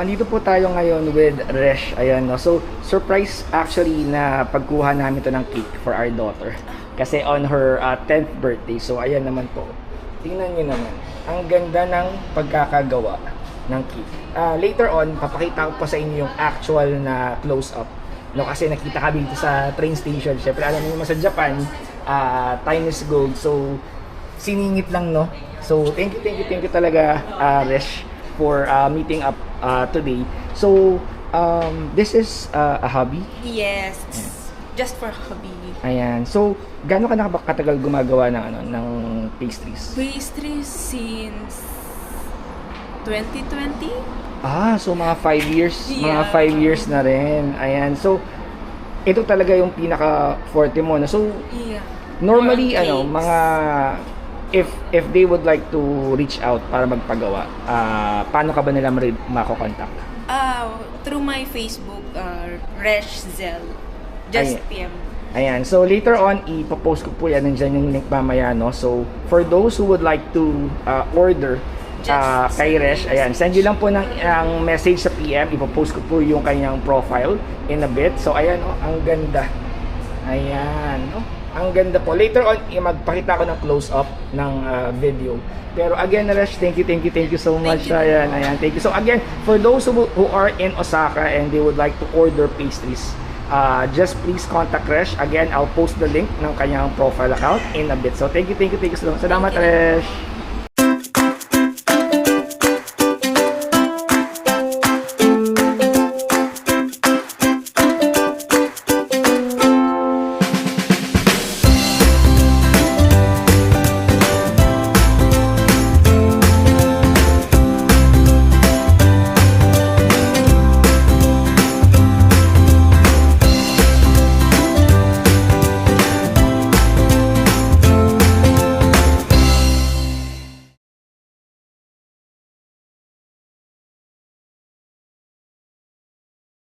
andito po tayo ngayon with Resh. Ayan, no? So, surprise actually na pagkuha namin to ng cake for our daughter. Kasi on her 10th birthday. So, ayan naman po. Tingnan nyo naman. Ang ganda ng pagkakagawa ng cake. Later on, papakita ko po sa inyo yung actual na close-up. No, kasi nakita kami dito sa train station. Siyempre, alam niyo naman sa Japan, time is gold. So, siningit lang, no? So, thank you talaga, Resh, for meeting up today. So, this is a hobby? Yes, just for hobby. Ayan. So, gaano ka nakatagal gumagawa ng pastries? Pastries since 2020? So mga 5 years, mga Yeah. 5 years na rin. Ayan. So, ito talaga yung pinaka forte mo. No? So, Yeah. normally More on mga if they would like to reach out para magpagawa, paano ka ba nila mako-contact? Through my Facebook, Resh Zel. Just PM. Ayan. So later on ipo-post ko po yan, nandiyan yung link mamaya, no. So for those who would like to order kay Resh, ayan, send nyo lang po ng message sa PM, ipo-post ko po yung kanyang profile in a bit. So ayan, oh, ang ganda. Ayan, no. Ang ganda po. Later on, magpakita ko ng close-up ng video. Pero again, Resh, thank you so much. Thank you. Ayan, thank you. So again, for those who are in Osaka and they would like to order pastries, just please contact Resh. Again, I'll post the link ng kanyang profile account in a bit. So thank you so much. Salamat, Resh.